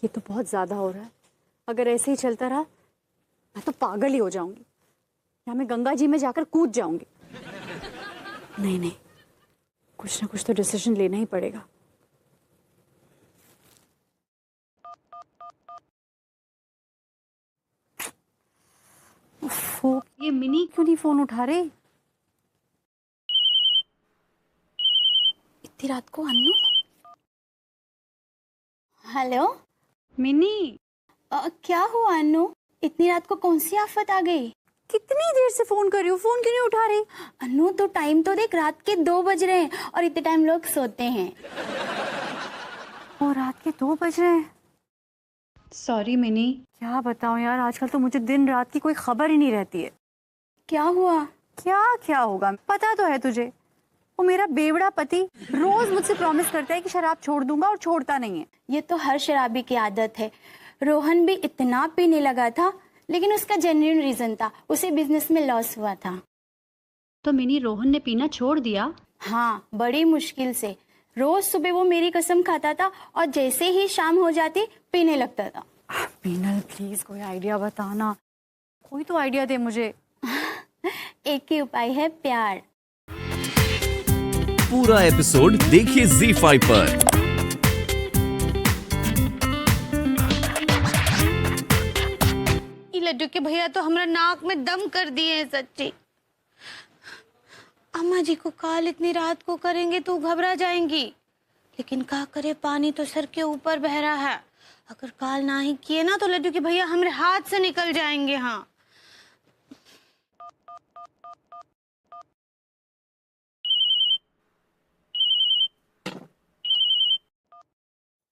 ये तो बहुत ज्यादा हो रहा है। अगर ऐसे ही चलता रहा मैं तो पागल ही हो जाऊंगी, या मैं गंगा जी में जाकर कूद जाऊंगी। नहीं नहीं, कुछ ना कुछ तो डिसीजन लेना ही पड़ेगा। उफ़, ये मिनी क्यों नहीं फोन उठा रही? इतनी रात को अन्नू? हेलो मिनी, क्या हुआ अन्नू? इतनी रात को कौन सी आफत आ गई? कितनी देर से फोन कर रही हूँ, फोन क्यों नहीं उठा रही? अन्नू तो टाइम तो देख, रात के 2 बज रहे हैं और इतने टाइम लोग सोते हैं। और रात के 2 बज रहे हैं। Sorry mini. क्या बताऊं यार, आजकल तो मुझे दिन रात की कोई खबर ही नहीं रहती है। क्या हुआ? क्या क्या होगा, पता तो है तुझे। वो मेरा बेवड़ा पति रोज मुझसे प्रॉमिस करता है कि शराब छोड़ दूंगा और छोड़ता नहीं है। ये तो हर शराबी की आदत है। रोहन भी इतना पीने लगा था, लेकिन उसका जेन्युइन रीजन था, उसे बिजनेस में लॉस हुआ था। तो मिनी, रोहन ने पीना छोड़ दिया? हाँ, बड़ी मुश्किल से। रोज सुबह वो मेरी कसम खाता था और जैसे ही शाम हो जाती पीने लगता था। मीनल प्लीज कोई आइडिया बताना, कोई तो आइडिया दे मुझे। एक ही उपाय है, प्यार। पूरा एपिसोड देखिए ZEE5 पर। ये लड्डू के भैया तो हमारा नाक में दम कर दिए हैं सच्ची। अम्मा जी को कॉल इतनी रात को करेंगे तो घबरा जाएंगी, लेकिन क्या करे, पानी तो सर के ऊपर बह रहा है। अगर कॉल ना ही किए ना तो लड्डू के भैया हमारे हाथ से निकल जाएंगे। हाँ,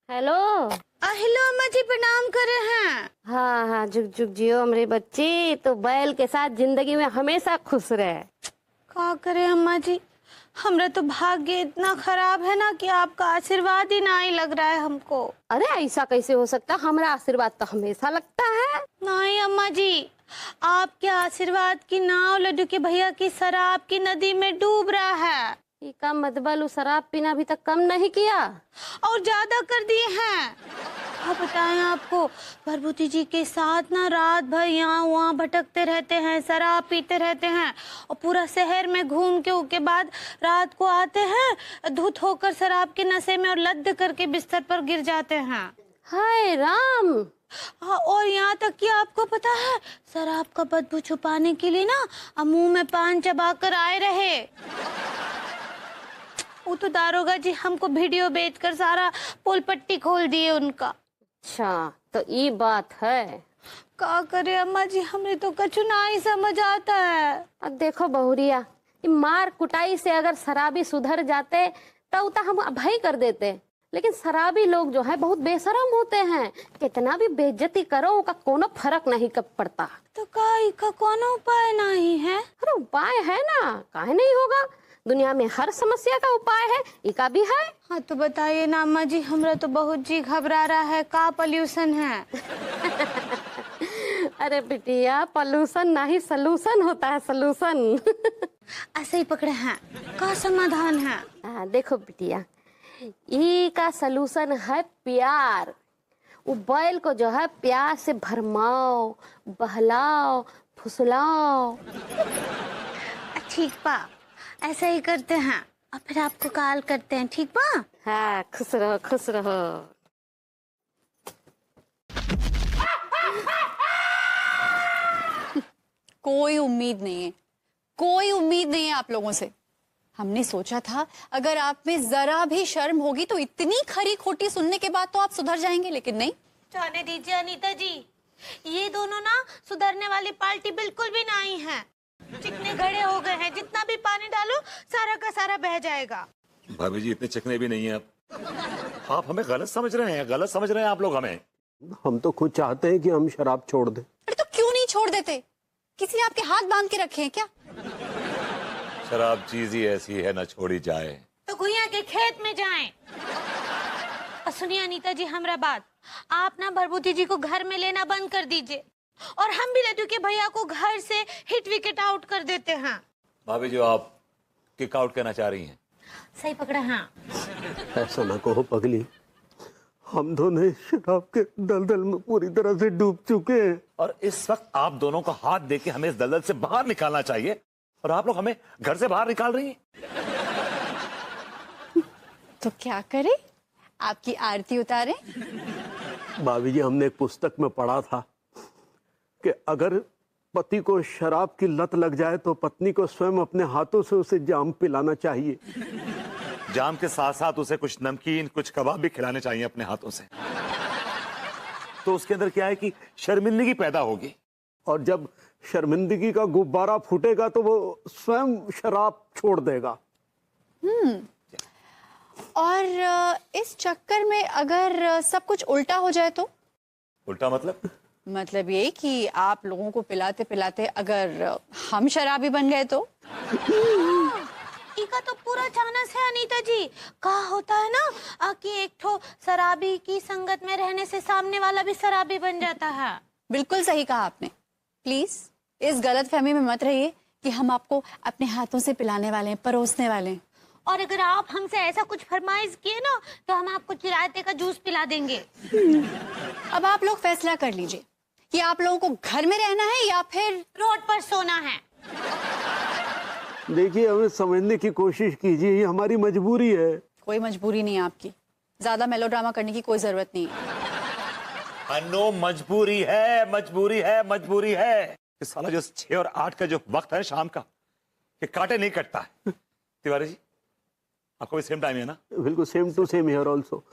हेलो। हेलो अम्मा जी, प्रणाम करे हैं। हाँ हाँ, जुग जुग जियो हमरे बच्चे, तो बैल के साथ जिंदगी में हमेशा खुश रहे। क्या करे अम्मा जी, हमरा तो भाग्य इतना खराब है ना कि आपका आशीर्वाद ही ना ही लग रहा है हमको। अरे ऐसा कैसे हो सकता, हमारा आशीर्वाद तो हमेशा लगता है। नहीं अम्मा जी, आपके आशीर्वाद की नाव लड्डू के भैया की शराब की नदी में डूब रहा है। ये कम मतबल शराब पीना अभी तक कम नहीं किया और ज्यादा कर दिए हैं। आप बताएं, आपको प्रभुति जी के साथ ना रात भर यहाँ वहाँ भटकते रहते हैं, शराब पीते रहते हैं और पूरा शहर में घूम के उसके बाद रात को आते हैं, धुत होकर शराब के नशे में और लद्द करके बिस्तर पर गिर जाते हैं। हाय राम। हाँ, और यहाँ तक कि आपको पता है, शराब का बदबू छुपाने के लिए ना मुंह में पान चबाकर आए रहे। वो तो दारोगा जी हमको वीडियो बेचकर सारा पोल पट्टी खोल दिए उनका। अच्छा, तो ये बात है। क्या करे अम्मा जी, हमें तो कछु ना ही समझ आता है। अब देखो बहुरिया, ये मार कुटाई से अगर शराबी सुधर जाते तो हम अभय कर देते, लेकिन शराबी लोग जो है बहुत बेशरम होते हैं। कितना भी बेइज्जती करो उनका कोनो फर्क नहीं कब पड़ता। तो का कोनो उपाय नहीं है? अरे उपाय है ना, काहे नहीं होगा। दुनिया में हर समस्या का उपाय है, इका भी है। हाँ तो बताइए ना अम्मा जी, हमरा तो बहुत जी घबरा रहा है। का पोल्यूशन है? अरे बिटिया, पोल्यूशन नहीं सलूशन होता है, सलूशन। ऐसे ही पकड़े हैं, का समाधान है? देखो बिटिया, ई का सलूशन है प्यार। वो बैल को जो है प्यार से भरमाओ, बहलाओ, फुसलाओ। ठीक बा, ऐसा ही करते हैं और फिर आपको कॉल करते हैं, ठीक बा? हाँ, खुश रहो खुश रहो। कोई उम्मीद नहीं है, कोई उम्मीद नहीं है आप लोगों से। हमने सोचा था अगर आप में जरा भी शर्म होगी तो इतनी खरी खोटी सुनने के बाद तो आप सुधर जाएंगे, लेकिन नहीं। जाने दीजिए अनीता जी, ये दोनों ना सुधरने वाली पार्टी बिल्कुल भी नहीं है। चिकने घड़े हो गए हैं, जितना भी पानी डालो सारा का सारा बह जाएगा। भाभी जी इतने चिकने भी नहीं है आप हमें गलत समझ रहे हैं, गलत समझ रहे हैं आप लोग हमें। हम तो खुद चाहते हैं कि हम शराब छोड़ दें। अरे तो क्यों नहीं छोड़ देते? किसी ने आपके हाथ बांध के रखे हैं क्या? शराब चीज ही ऐसी है, ना छोड़ी जाए तो गुइया के खेत में जाएं। और सुनिए अनीता जी, हमरा बात, आप ना भरभूति जी को घर में लेना बंद कर दीजिए और हम भी लड्डू के भैया को घर से हिट विकेट आउट कर देते हैं। भाभी जी, आप किक आउट करना चाह रही हैं? सही पकड़े हैं। ऐसा ना कहो पगली, हम दोनों शराब के दलदल में पूरी तरह से डूब चुके हैं। और इस वक्त आप दोनों का हाथ देके हमें इस दलदल से बाहर निकालना चाहिए, और आप लोग हमें घर से बाहर निकाल रही हैं। तो क्या करें, आपकी आरती उतारें? भाभी जी, हमने एक पुस्तक में पढ़ा था कि अगर पति को शराब की लत लग जाए तो पत्नी को स्वयं अपने हाथों से उसे जाम पिलाना चाहिए। जाम के साथ साथ उसे कुछ नमकीन, कुछ कबाब भी खिलाने चाहिए अपने हाथों से। तो उसके अंदर क्या है कि शर्मिंदगी पैदा होगी, और जब शर्मिंदगी का गुब्बारा फूटेगा तो वो स्वयं शराब छोड़ देगा। और इस चक्कर में अगर सब कुछ उल्टा हो जाए तो? उल्टा मतलब ये कि आप लोगों को पिलाते पिलाते अगर हम शराबी बन गए तो? इका तो पूरा चानस है अनीता जी। कहा होता है ना कि एक ठो शराबी की संगत में रहने से सामने वाला भी शराबी बन जाता है। बिल्कुल सही कहा आपने। प्लीज इस गलतफहमी में मत रहिए कि हम आपको अपने हाथों से पिलाने वाले हैं, परोसने वाले हैं। और अगर आप हमसे ऐसा कुछ फरमाइश किए ना तो हम आपको चिरायते का जूस पिला देंगे। अब आप लोग फैसला कर लीजिए कि आप लोगों को घर में रहना है या फिर रोड पर सोना है। देखिए, हमें समझने की कोशिश कीजिए, ये हमारी मजबूरी है। कोई मजबूरी नहीं है आपकी, ज्यादा मेलोड्रामा करने की कोई जरूरत नहीं है। अनो, मजबूरी है, मजबूरी है, मजबूरी है। ये साला जो 6 और 8 का जो वक्त है शाम का, ये काटे नहीं कटता है। तिवारी जी, आपको भी सेम टाइम है ना? बिल्कुल same to same here also.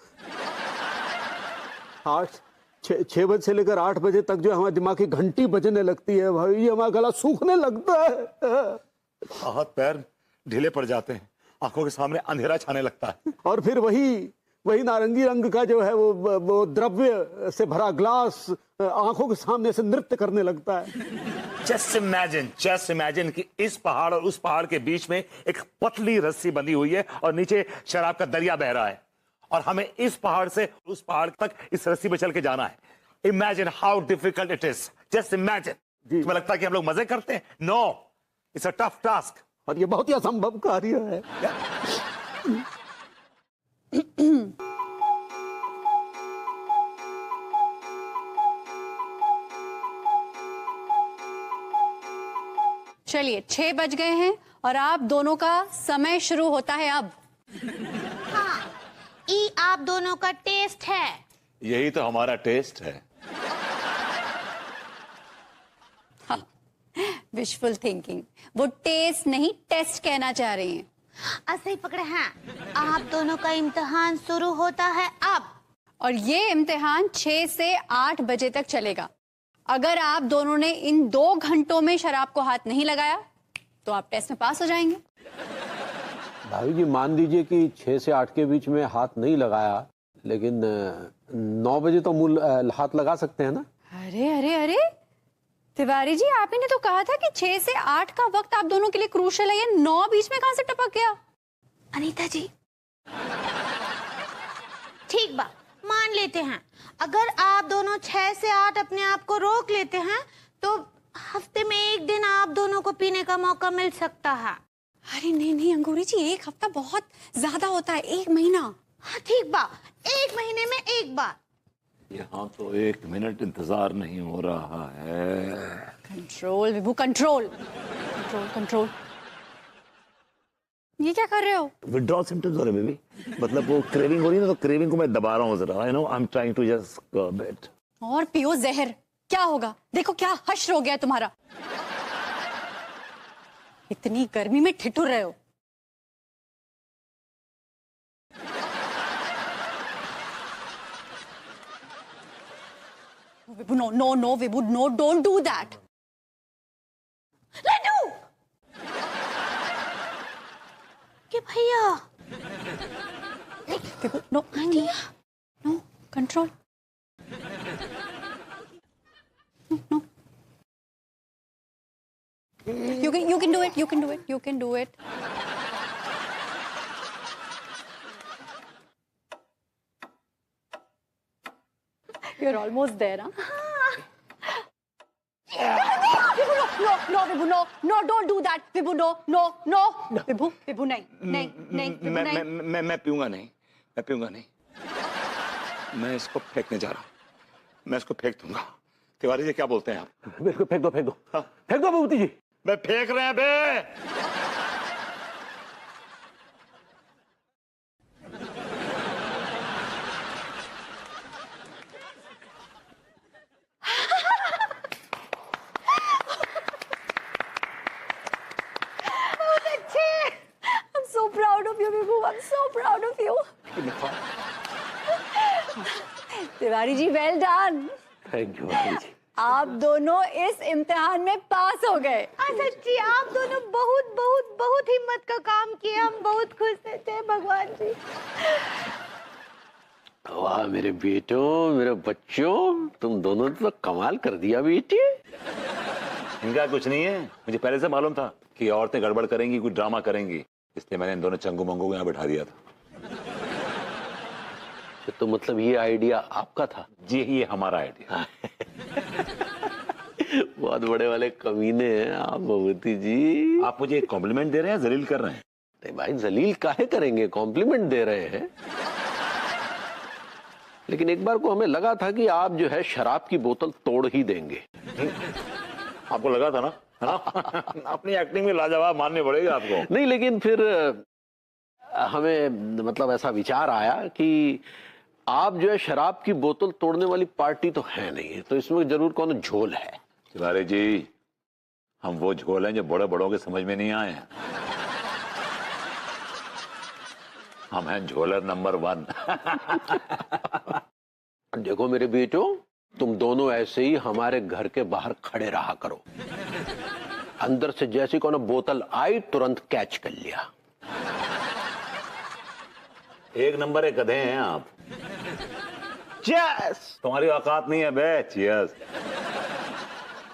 6 बजे से लेकर 8 बजे तक जो हमारे दिमाग की घंटी बजने लगती है भाई, ये हमारा गला सूखने लगता है। हाथ पैर ढीले पड़ जाते हैं, आंखों के सामने अंधेरा छाने लगता है। और फिर वही नारंगी रंग का जो है वो द्रव्य से भरा ग्लास आंखों के सामने से नृत्य करने लगता है। जस्ट इमेजिन कि इस पहाड़ और उस पहाड़ के बीच में एक पतली रस्सी बंधी हुई है और नीचे शराब का दरिया बह रहा है, और हमें इस पहाड़ से उस पहाड़ तक इस रस्सी पे चल के जाना है। Imagine how difficult it is. Just imagine. तुम्हें लगता है कि हम लोग मजे करते हैं? No, it's a tough task. और ये बहुत ही असंभव कार्य है। चलिए 6 बज गए हैं और आप दोनों का समय शुरू होता है अब। हाँ, ई आप दोनों का टेस्ट है। यही तो हमारा टेस्ट है। Wishful thinking. वो टेस्ट नहीं टेस्ट कहना चाह रही हैं। ऐसे ही पकड़े हैं। आप दोनों का इम्तिहान शुरू होता है अब। और ये इम्तिहान 6 से 8 बजे तक चलेगा। अगर आप दोनों ने इन 2 घंटों में शराब को हाथ नहीं लगाया तो आप टेस्ट में पास हो जाएंगे। भाभी जी, मान लीजिए कि 6 से 8 के बीच में हाथ नहीं लगाया, लेकिन 9 बजे तो मूल हाथ लगा सकते हैं ना? अरे अरे अरे तिवारी जी, आप ही ने तो कहा था कि 6 से 8 का वक्त आप दोनों के लिए क्रूशियल है। ये 9 बीच में कहां से टपक गया? अनीता जी, ठीक बा, मान लेते हैं। अगर आप दोनों 6 से 8 अपने आप को रोक लेते हैं तो हफ्ते में 1 दिन आप दोनों को पीने का मौका मिल सकता है। अरे नहीं नहीं अंगूरी जी, 1 हफ्ता बहुत ज्यादा होता है। 1 महीना। हाँ ठीक बा, 1 महीने में 1 बार। यहाँ तो 1 मिनट इंतजार नहीं हो रहा है। कंट्रोल विभू, कंट्रोल कंट्रोल कंट्रोल। ये क्या कर रहे हो? विड्रॉल सिम्टम्स हो रहे हैं बेबी। मतलब वो क्रेविंग हो रही है ना, तो क्रेविंग को मैं दबा रहा हूँ जरा। I know, I am trying to just curb it. और पियो जहर, क्या होगा? देखो क्या हश्र हो गया है तुम्हारा। इतनी गर्मी में ठिठुर रहे हो। Vibhu, no no no Vibhu, no, don't do that. लड्डू कि भैया, Vibhu, no no, control. No, you can do it, you can do it, you can do it. You're almost there, huh? No, no, Vibhu, no, no, don't do that, Vibhu, no, no, no, Vibhu, Vibhu, नहीं, नहीं, नहीं, Vibhu, नहीं। मैं पीऊंगा नहीं, मैं पीऊंगा नहीं। मैं इसको फेंकने जा रहा हूँ, मैं इसको फेंक दूंगा। तिवारी जी क्या बोलते हैं आप? बिल्कुल फेंक दो, फेंक दो। हाँ। फेंक दो विभूति जी। मैं फेंक रहे हैं बे। I'm so proud of you, Vibhu. I'm so proud of you. Tiwari ji, well done. Thank you भाभी जी। आप दोनों इस इम्तिहान में पास हो गए। सच्ची आप दोनों बहुत बहुत बहुत हिम्मत का काम किए, हम बहुत खुश थे भगवान जी। वाह मेरे बेटों, मेरे बच्चों, तुम दोनों तो कमाल कर दिया बेटी। इनका कुछ नहीं है, मुझे पहले से मालूम था कि औरतें गड़बड़ करेंगी, कुछ ड्रामा करेंगी, इसलिए मैंने इन दोनों चंगू मंगू को यहाँ बैठा दिया था। तो मतलब ये आइडिया आपका था? जी ये हमारा आइडिया। बहुत बड़े वाले कमीने हैं आप विभूति जी। आप मुझे कॉम्प्लीमेंट दे रहे हैं, जलील कर रहे हैं? नहीं भाई, जलील काहे करेंगे, कॉम्प्लीमेंट दे रहे हैं। लेकिन एक बार को हमें लगा था कि आप जो है शराब की बोतल तोड़ ही देंगे। आपको लगा था ना, है ना? अपनी एक्टिंग में लाजवाब मानने पड़ेगा आपको। नहीं, लेकिन फिर हमें मतलब ऐसा विचार आया कि आप जो है शराब की बोतल तोड़ने वाली पार्टी तो है नहीं, तो इसमें जरूर कौन झोल है। तिवारी जी, हम वो झोल हैं जो बड़े बड़ों के समझ में नहीं आए हैं। हम हैं झोलर नंबर 1। देखो मेरे बेटो, तुम दोनों ऐसे ही हमारे घर के बाहर खड़े रहा करो। अंदर से जैसी कोनो बोतल आई तुरंत कैच कर लिया। एक नंबर एक गधे हैं आप। चीयर्स। तुम्हारी औकात नहीं है बे। चीयर्स।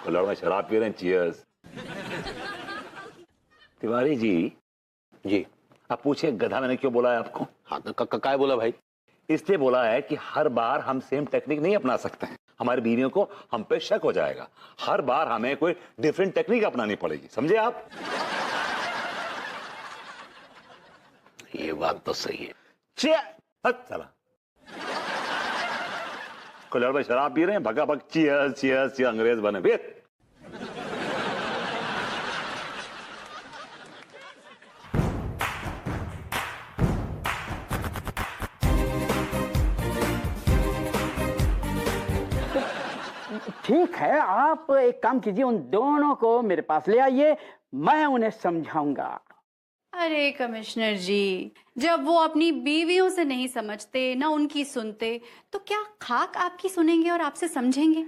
लड़ में शराब पी रहे हैं। चीयर्स। तिवारी जी, आप पूछे गधा मैंने क्यों बोला है आपको? हाँ तो काय बोला भाई? इसलिए बोला है कि हर बार हम सेम टेक्निक नहीं अपना सकते हैं, हमारी बीवियों को हम पे शक हो जाएगा। हर बार हमें कोई डिफरेंट टेक्निक अपनानी पड़ेगी, समझे आप? ये बात तो सही है। चला कुल्हड़ में शराब पी रहे हैं, भगा भग चीयर्स चीयर्स चीयर्स, अंग्रेज बने फिर। ठीक है, आप एक काम कीजिए, उन दोनों को मेरे पास ले आइए, मैं उन्हें समझाऊंगा। अरे कमिश्नर जी, जब वो अपनी बीवियों से नहीं समझते, ना उनकी सुनते, तो क्या खाक आपकी सुनेंगे और आपसे समझेंगे?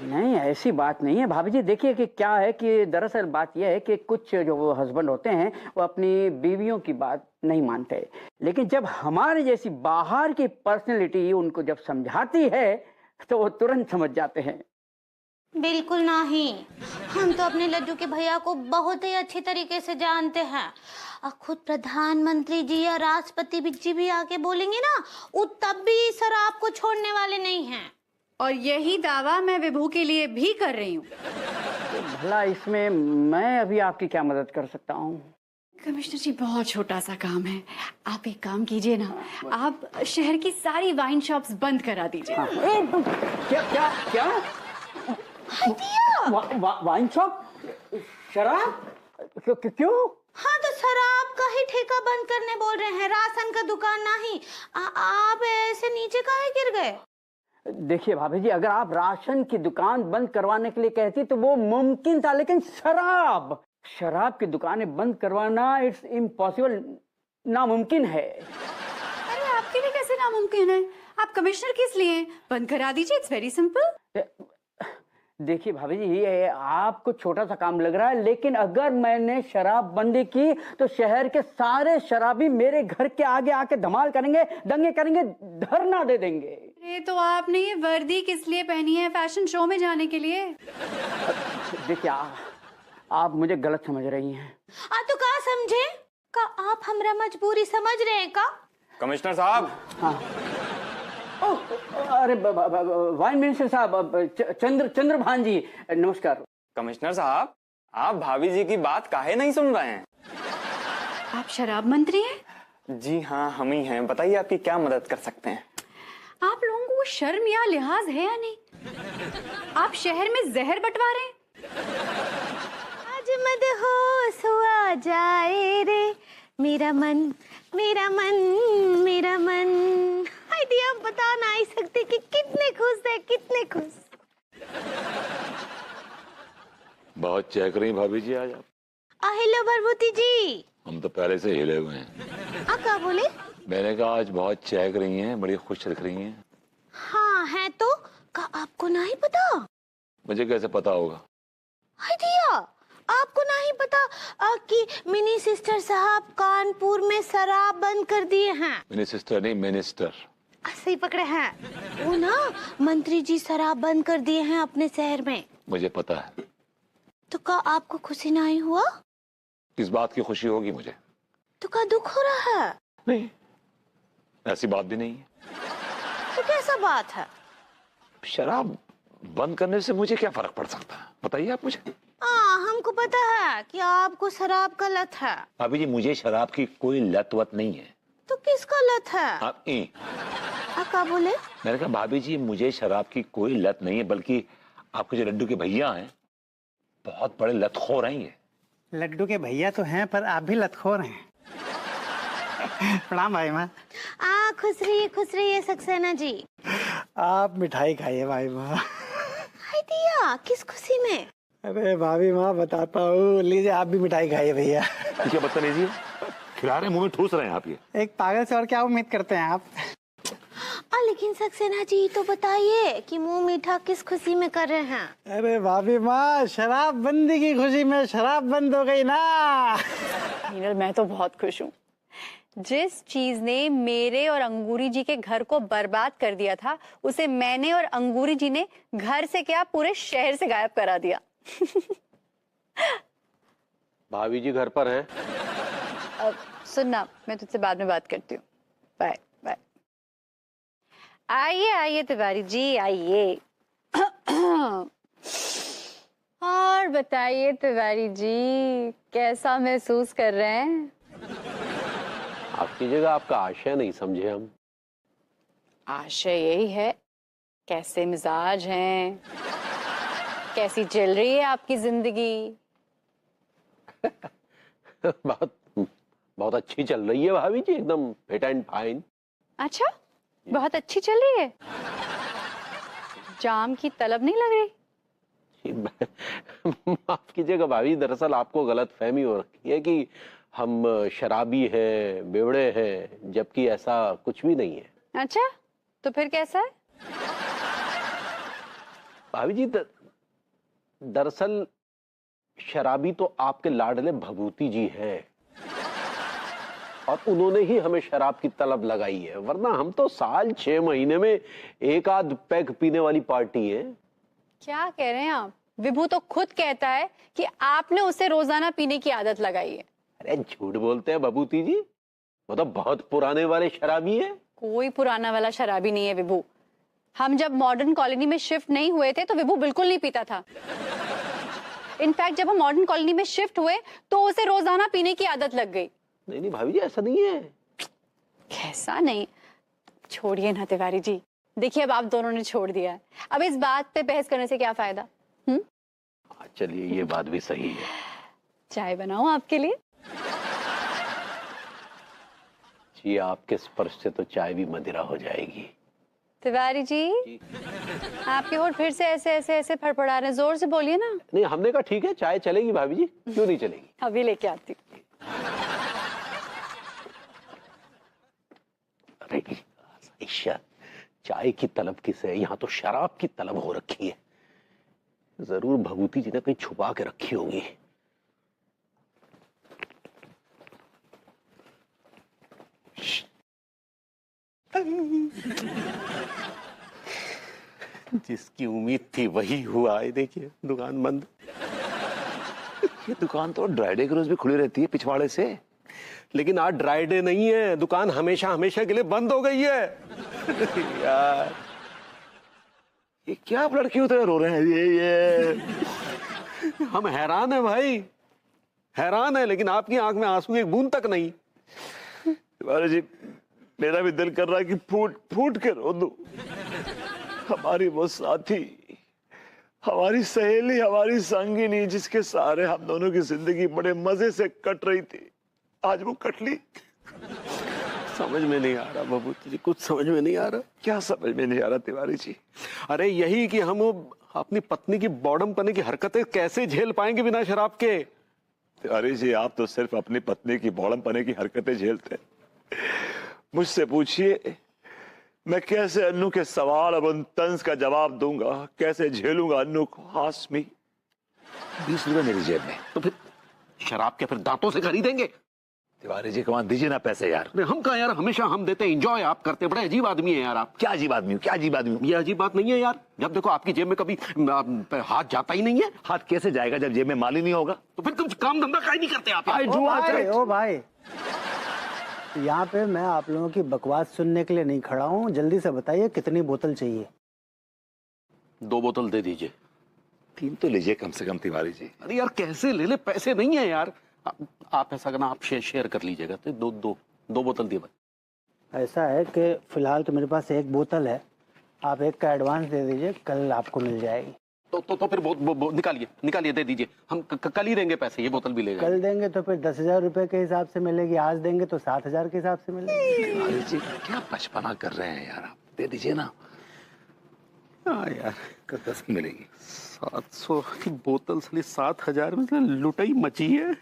नहीं, ऐसी बात नहीं है भाभी जी। देखिए कि क्या है कि दरअसल बात यह है कि कुछ जो वो हस्बैंड होते हैं वो अपनी बीवियों की बात नहीं मानते, लेकिन जब हमारे जैसी बाहर की पर्सनैलिटी उनको जब समझाती है तो वो तुरंत समझ जाते हैं। बिल्कुल नहीं, हम तो अपने लड्डू के भैया को बहुत ही अच्छी तरीके से जानते हैं। और खुद प्रधानमंत्री जी या राष्ट्रपति जी भी आके बोलेंगे ना, वो तब भी सर आपको छोड़ने वाले नहीं हैं। और यही दावा मैं विभू के लिए भी कर रही हूँ। तो भला इसमें मैं अभी आपकी क्या मदद कर सकता हूँ? कमिश्नर जी, बहुत छोटा सा काम है। आप एक काम कीजिए ना, आप शहर की सारी वाइन शॉप्स बंद करा दीजिए। क्या क्या क्या? Wine shop? शराब? क्यों? हाँ तो शराब का ही ठेका बंद करने बोल रहे हैं, राशन का दुकान नहीं। आप ऐसे नीचे काहे गिर गए? देखिए भाभी जी, अगर आप राशन की दुकान बंद करवाने के लिए कहती तो वो मुमकिन था, लेकिन शराब की दुकानें बंद करवाना इट्स इम्पॉसिबल, नामुमकिन है। अरे आपके लिए कैसे नामुमकिन है? आप कमिश्नर किस लिए? बंद करा दीजिए, इट्स वेरी सिंपल। देखिए भाभी जी, ये आपको छोटा सा काम लग रहा है, लेकिन अगर मैंने शराब बंदी की तो शहर के सारे शराबी मेरे घर के आगे आके धमाल करेंगे, दंगे करेंगे, धरना दे देंगे। अरे तो आपने ये वर्दी किस लिए पहनी है? फैशन शो में जाने के लिए? देखिए आप मुझे गलत समझ रही हैं। तो का समझे का आप हमरा मजबूरी समझ रहे हैं का? कमिश्नर साहब। हाँ। अरे वाइन मिनिस्टर साहब, चंद्रभान जी, नमस्कार। कमिश्नर साहब, आप भाभी जी की बात काहे नहीं सुन रहे हैं? आप शराब मंत्री हैं? जी हाँ, हम ही हैं। बताइए आपकी क्या मदद कर सकते हैं? आप लोगों को वो शर्म या लिहाज है या नहीं? आप शहर में जहर बंटवा रहे हैं। आज मदहोश हुआ जाए रे मेरा मन, मेरा मन, मेरा मन। आइडिया हम बता नहीं सकते कि कितने खुश है, कितने खुश। बहुत चहक रही भाभी जी आज आप। हेलो भरभूति जी। हम तो पहले से हिले हुए हैं। आप क्या बोले? मैंने कहा आज बहुत चहक रही हैं, बड़ी खुश दिख रही हैं। हाँ है तो का आपको नहीं पता? मुझे कैसे पता होगा? आइडिया आपको नहीं पता कि मिनी सिस्टर साहब कानपुर में शराब बंद कर दिए हैं। मिनी सिस्टर नहीं, मिनिस्टर। सही पकड़े हैं। वो ना मंत्री जी शराब बंद कर दिए हैं अपने शहर में। मुझे पता है। तो क्या आपको खुशी नहीं हुआ? किस बात की खुशी होगी मुझे? तो क्या दुख हो रहा है? नहीं, ऐसी बात भी नहीं है। तो कैसा बात है? शराब बंद करने से मुझे क्या फर्क पड़ सकता है, बताइए आप मुझे। हमको पता है कि आपको शराब का लत है। भाभी जी मुझे शराब की कोई लत वत नहीं है। तो किसका लत है? आप क्या बोले? मैंने कहा भाभी जी मुझे शराब की कोई लत नहीं है, बल्कि आपके जो लड्डू के भैया हैं बहुत बड़े लतखोर हैं ये। लड्डू के भैया तो हैं पर आप भी लतखोर हैं। प्रणाम भाई माँ। खुश रहिए सक्सेना जी। आप मिठाई खाइए भाई माँ। दिया किस खुशी में? अरे भाभी माँ बताता हूँ, लीजिए आप भी मिठाई खाइए भैया। क्या बदतमीजी है, खिला रहे मुंह में ठूस रहे हैं आप ये। एक पागल से और क्या उम्मीद करते हैं आप? लेकिन सक्सेना जी तो बताइए कि मुंह मीठा किस खुशी में कर रहे हैं? अरे भाभी माँ शराब बंदी की खुशी में शराब बंद हो गई ना। मीनल मैं तो बहुत खुश हूँ। जिस चीज ने मेरे और अंगूरी जी के घर को बर्बाद कर दिया था उसे मैंने और अंगूरी जी ने घर से क्या पूरे शहर से गायब करा दिया। भाभी जी घर पर हैं? अब सुनना, मैं तुझसे बाद में बात करती हूँ। Bye bye. आइए आइए तिवारी जी आइए। और बताइए तिवारी जी कैसा महसूस कर रहे हैं? आपकी जगह आपका आशय नहीं समझे हम। आशय यही है, कैसे मिजाज हैं, कैसी चल रही है आपकी जिंदगी? बहुत अच्छी चल रही है भाभी जी, एकदम फिट एंड फाइन। अच्छा, बहुत अच्छी चल रही है। जाम की तलब नहीं लग रही? माफ कीजिएगा भाभी, दरअसल आपको गलत फहमी हो रखी है कि हम शराबी हैं, बेवड़े हैं, जबकि ऐसा कुछ भी नहीं है। अच्छा, तो फिर कैसा है? भाभी जी दरअसल शराबी तो आपके लाडले भभूति जी हैं और उन्होंने ही हमें शराब की तलब लगाई है, वरना हम तो साल 6 महीने में एक आध पैग पीने वाली पार्टी है। क्या कह रहे हैं आप? विभू तो खुद कहता है कि आपने उसे रोजाना पीने की आदत लगाई है। अरे झूठ बोलते हैं भभूति जी, वो तो बहुत पुराने वाले शराबी है। कोई पुराना वाला शराबी नहीं है विभू। हम जब मॉडर्न कॉलोनी में शिफ्ट नहीं हुए थे तो विभू बिल्कुल नहीं पीता था। इनफैक्ट जब हम मॉडर्न कॉलोनी में शिफ्ट हुए तो उसे रोजाना पीने की आदत लग गई। नहीं नहीं भाभी जी ऐसा नहीं है। कैसा नहीं? छोड़िए ना तिवारी जी, देखिए अब आप दोनों ने छोड़ दिया है, अब इस बात पे बहस करने से क्या फायदा? चलिए ये बात भी सही है। चाय बनाऊं आपके लिए? जी आपके स्पर्श से तो चाय भी मदिरा हो जाएगी। तिवारी जी, आपके होठ फिर से ऐसे ऐसे ऐसे फड़फड़ा रहे हैं, जोर से बोलिए ना। नहीं हमने कहा ठीक है चाय चलेगी भाभी जी, क्यों नहीं चलेगी? अभी लेके आती हूँ। अरे ईशा, चाय की तलब किस है, यहाँ तो शराब की तलब हो रखी है। जरूर भभूति जी ने कहीं छुपा के रखी होगी। जिसकी उम्मीद थी वही हुआ है। देखिए दुकान बंद। ये दुकान तो ड्राई डे के रोज भी खुली रहती है पिछवाड़े से, लेकिन आज ड्राई डे नहीं है, दुकान हमेशा हमेशा के लिए बंद हो गई है। यार ये क्या आप लड़की उतरे रो रहे हैं? ये हम हैरान है भाई, हैरान है, लेकिन आपकी आंख में आंसू की एक बूंद तक नहीं। तिवारी जी, मेरा भी दिल कर रहा है कि फूट फूट के रो दूं। हमारी वो साथी, हमारी सहेली, हमारी संगिनी, जिसके सहारे हम दोनों की जिंदगी बड़े मजे से कट रही थी, आज वो कट ली। समझ में नहीं आ रहा भभूति जी, कुछ समझ में नहीं आ रहा। क्या समझ में नहीं आ रहा तिवारी जी? अरे यही कि हम अपनी पत्नी की बॉडम पने की हरकतें कैसे झेल पाएंगे बिना शराब के। तिवारी जी, आप तो सिर्फ अपनी पत्नी की बॉडम पने की हरकतें झेलते हैं। मुझसे पूछिए, मैं कैसे अन्नू के सवाल और उन तंज का जवाब दूंगा, कैसे झेलूंगा अन्नू को? हाशमी, 20 रुपए मेरी जेब में। तो फिर शराब क्या फिर दांतों से खरीदेंगे? तिवारी जी, कमान दीजिए ना पैसे यार। हम कहा यार, हमेशा हम देते हैं, एंजॉय आप करते हैं। बड़े अजीब आदमी है यार आप। क्या अजीब आदमी हूँ? क्या अजीब आदमी हूँ? ये अजीब बात नहीं है यार। जब देखो आपकी जेब में कभी हाथ जाता ही नहीं है। हाथ कैसे जाएगा जब जेब में माल ही नहीं होगा? तो फिर कुछ काम धंधा काहे नहीं करते आप? ओ भाई, यहाँ पे मैं आप लोगों की बकवास सुनने के लिए नहीं खड़ा हूँ। जल्दी से बताइए कितनी बोतल चाहिए? 2 बोतल दे दीजिए। 3 तो लीजिए कम से कम तिवारी जी। अरे यार कैसे ले ले, पैसे नहीं है यार। आप ऐसा करना, आप शेयर कर लीजिएगा। तो दो बोतल दिए। ऐसा है कि फिलहाल तो मेरे पास 1 बोतल है, आप 1 का एडवांस दे दीजिए, कल आपको मिल जाएगी। तो फिर निकालिए दे दीजिए। हम कल ही देंगे पैसे, ये बोतल भी लेगा। कल देंगे तो फिर 10,000 रुपए के हिसाब से मिलेगी, आज देंगे तो 7,000 के हिसाब से मिलेगी। तिवारी जी, क्या बचपना कर रहे हैं यार आप? दे दीजिए ना। हाँ यार, 10 मिलेगी। 700 की बोतल साली 7,000 में लुटाई मची है।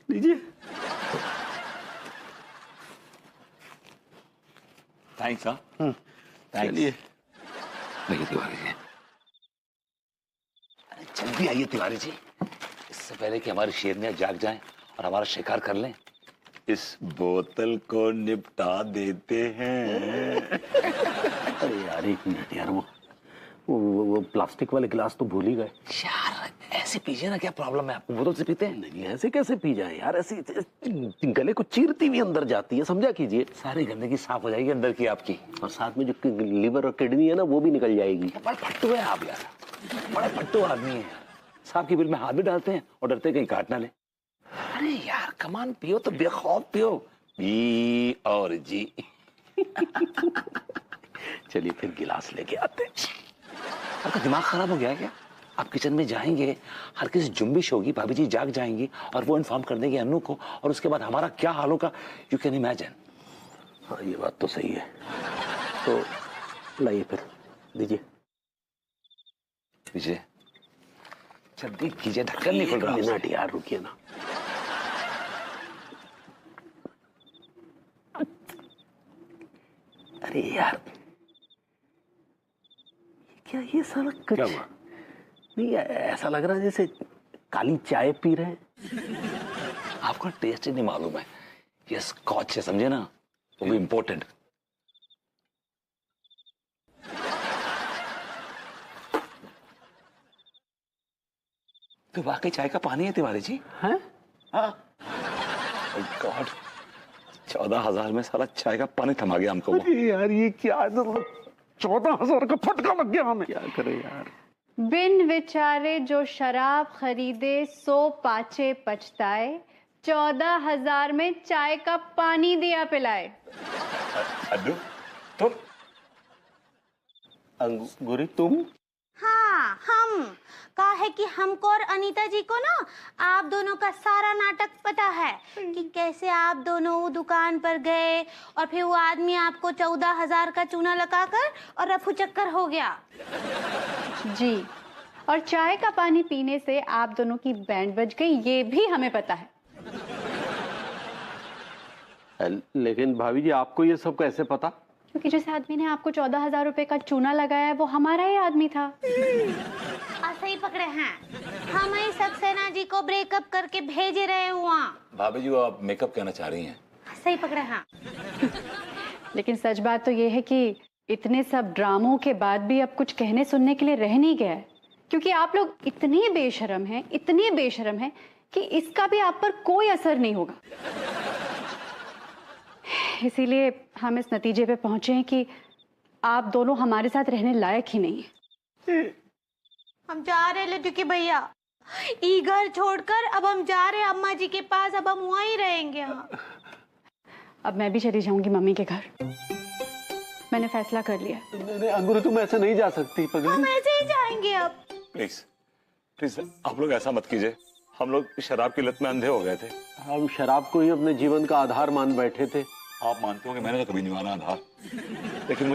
लीजिए। थैंक्स। हाँ, चलिए। नहीं तिवारी जी, अरे जल्दी आइए तिवारी जी, इससे पहले कि हमारी शेरनियां जाग जाएं और हमारा शिकार कर लें। इस बोतल को निपटा देते हैं। अरे यार 1 मिनट यार, वो प्लास्टिक वाले गिलास तो भूल ही गए यार। ऐसे पीजिए ना, क्या प्रॉब्लम है आपको? बोतल से पीते हैं? नहीं, ऐसे कैसे पी जाए यार? ऐसे गले को चीरती हुई अंदर जाती है, समझा कीजिए। सारी गंदगी साफ हो जाएगी अंदर की आपकी, और साथ में जो लीवर और किडनी है ना, वो भी निकल जाएगी। बड़ा फट्टू है आप यार, बड़ा फट्टू आदमी है। सांप की बिल में हाथ भी डालते हैं और डरते कहीं काट ना ले। अरे यार कमान, पियो तो बेखौफ पियो। बी और जी। चलिए फिर गिलास लेके आते हैं। आपका दिमाग खराब हो गया है क्या? आप किचन में जाएंगे, हर किसी जुम्बिश होगी, भाभी जी जाग जाएंगी और वो इन्फॉर्म कर देंगे अन्नू को, और उसके बाद हमारा क्या हाल होगा, यू कैन इमेजिन। हाँ ये बात तो सही है। तो लाइए फिर, दीजिए। जल्दी कीजिए, ढक्कन नहीं खुल रहा। मिनट यार, रुकिए ना। अरे यार, क्या ये साला कुछ क्या हुआ? नहीं, ऐसा लग रहा है जैसे काली चाय पी रहे हैं। आपको टेस्ट ही नहीं मालूम है, ये स्कॉच है, समझे ना, वो भी इम्पोर्टेंट। तो वाकई चाय का पानी है तिवारी जी? हैं? हाँ। गॉड, 14,000 में सारा चाय का पानी थमा गया हमको। अरे यार ये क्या, 14,000 का फटका लग गया हमें। क्या करे यार। बिन विचारे जो शराब खरीदे सो पाछे पछताए, 14,000 में चाय का पानी दिया पिलाए। अड्डू तुम? अंगूरी तुम? हाँ, हम कहा है कि हमको और अनीता जी को ना आप दोनों का सारा नाटक पता है कि कैसे आप दोनों वो दुकान पर गए और फिर वो आदमी आपको 14,000 का चूना लगाकर और रफू चक्कर हो गया। जी, और चाय का पानी पीने से आप दोनों की बैंड बज गई, ये भी हमें पता है। लेकिन भाभी जी आपको ये सब कैसे पता? क्योंकि जिस आदमी ने आपको 14,000 रुपए का चूना लगाया है वो हमारा ही आदमी था। सही पकड़े हैं, हम ही सक्सेना जी को ब्रेकअप करके भेजे रहे वहाँ। भाभी जी, वो आप मेकअप कहना चाह रही हैं? सही पकड़े हैं। लेकिन सच बात तो ये है कि इतने सब ड्रामों के बाद भी अब कुछ कहने सुनने के लिए रह नहीं गया है, क्योंकि आप लोग इतने बेशरम हैं, इतने बेशरम हैं कि इसका भी आप पर कोई असर नहीं होगा। इसीलिए हम इस नतीजे पे पहुंचे हैं कि आप दोनों हमारे साथ रहने लायक ही नहीं है। हम जा रहे लड्डू के भैया, ई घर छोड़कर अब हम जा रहे अम्मा जी के पास, अब हम वहीं रहेंगे। अब मैं भी चली जाऊंगी मम्मी के घर। मैंने फैसला कर लिया। नहीं अंगूरी, तुम ऐसे नहीं जा सकती पगली। हम ऐसे ही जाएंगे अब। प्लीज प्लीज आप लोग ऐसा मत कीजिए। हम लोग शराब की लत में अंधे हो गए थे। हम शराब को ही अपने जीवन का आधार मान बैठे थे। आप मानते हो कि मैंने तो कभी नहीं माना आधार, लेकिन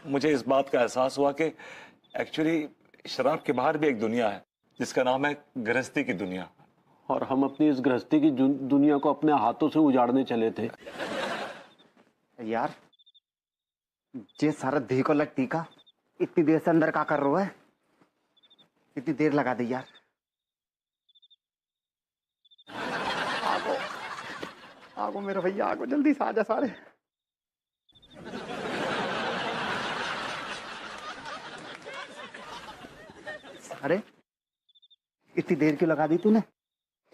मुझे इस बात का एहसास हुआ कि एक्चुअली शराब के बाहर भी एक दुनिया है जिसका नाम है गृहस्थी की दुनिया। और हम अपनी इस गृहस्थी की दुनिया को अपने हाथों से उजाड़ने चले थे। यार ये सारा धी को लग टीका इतनी देर से अंदर का कर रहा है, इतनी देर लगा दी यार। आगो मेरे भैया, आगो जल्दी से आजा सारे। अरे इतनी देर क्यों लगा दी तूने?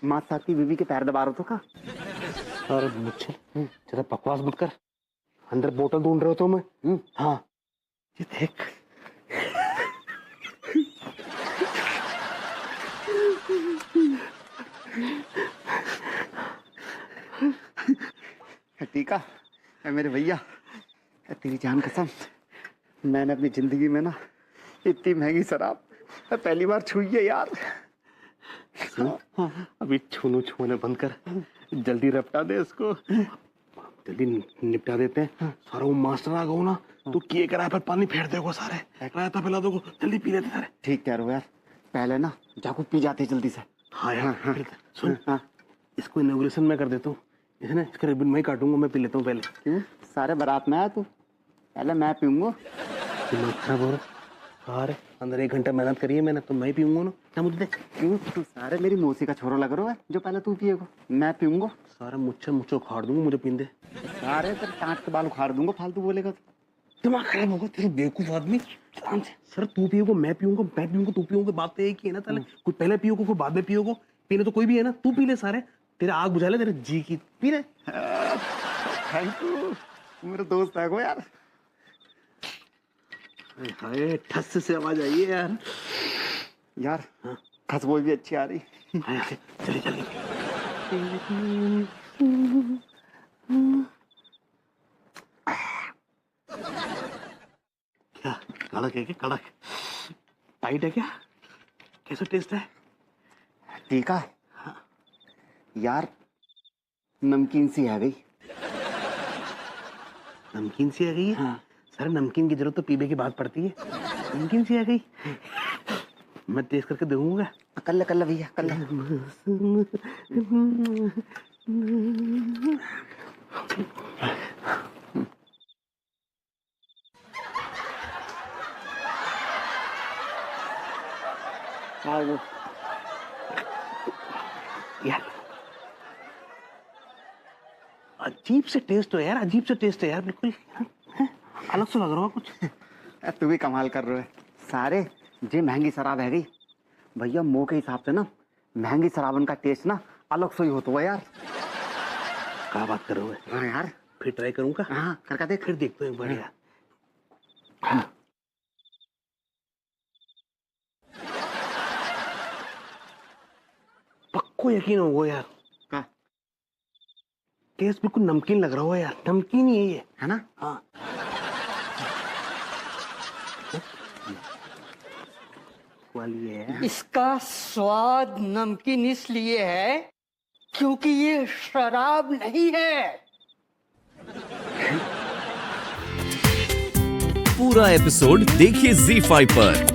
माँ साहब की बीवी के पैर दबा रहे तो का? अरे मुझे जरा बकवास मत कर। अंदर बोतल ढूंढ रहे हो तो मैं। हाँ ये देख। टीका मेरे भैया, तेरी जान कसम, मैंने अपनी जिंदगी में ना इतनी महंगी शराब पहली बार छुई है यार। अभी छूने बंद कर, जल्दी रपटा दे इसको, जल्दी निपटा देते हैं। सारा वो मास्टर आ गो ना तो किए करा पर पानी फेर देगो, सारे रायता पिला दो, जल्दी पी लेते सारे। ठीक कह रहे हो यार, पहले ना जाको पी जाते जल्दी से। हाँ यार सुन, इसको इनॉग्रेशन में कर देता हूँ, इसे ना इसका रिबन मैं ही काटूंगा, मैं पी लेता हूँ पहले। क्यों? सारे बारात में आया तू, पहले मैं पीऊंगा। दिमाग खराब हो रहा। अरे अंदर 1 घंटा मेहनत करी है मैंने, तो मैं ही पीऊंगा ना, क्या मुझे देख। क्यों? तू सारे मेरी मौसी का छोरा लग रहा है, जो पहले तू पिएगा मैं पीऊंगा। सारा मुझे उखाड़ दूंगा, मुझे पीन दे। सारे तेरे टांट के बाल उखाड़ दूंगा, फालतू बोलेगा तो। दिमाग खराब होगा तेरे बेवकूफ आदमी। सर तू पियोगे, मैं पीऊंगा, तू पियोगे, बात तो एक ही है ना। चले कोई पहले पियोगे, कोई बाद में पियोगे, पीने तो कोई भी है ना। तू पी ले सारे, तेरा आग बुझा ले, तेरे जी की पी ले। थैंक यू, मेरा दोस्त है वो यार। हाय ठस से आवाज आई है यार। यार खुशबू भी अच्छी आ रही। चलिए चलिए। क्या कड़क है? क्या कड़क टाइट है क्या? कैसा टेस्ट है? टीका यार नमकीन सी आ गई। नमकीन सी आ गई है? हाँ। सर नमकीन की जरूरत तो पीने की बात पड़ती है, नमकीन सी आ गई। मैं टेस्ट करके देखूंगा। कल भैया कल। यार अजीब से टेस्ट है यार, अजीब से टेस्ट है यार, बिल्कुल अलग सा लग रहा है कुछ। तू भी कमाल कर रहे है। सारे जे महंगी शराब है गई भैया, मुंह के हिसाब से ना महंगी शराबन का टेस्ट ना अलग से ही होता है यार। क्या बात कर रहे हो? हाँ यार, फिर ट्राई करूंगा। हाँ करके देख। फिर देखते हैं बढ़िया। पक्को यकीन होगा यार, क्या टेस्ट बिल्कुल नमकीन लग रहा हो यार, नमकीन ही है ना? हाँ वाली है। इसका स्वाद नमकीन इसलिए है क्योंकि ये शराब नहीं है। पूरा एपिसोड देखिए ZEE5 पर।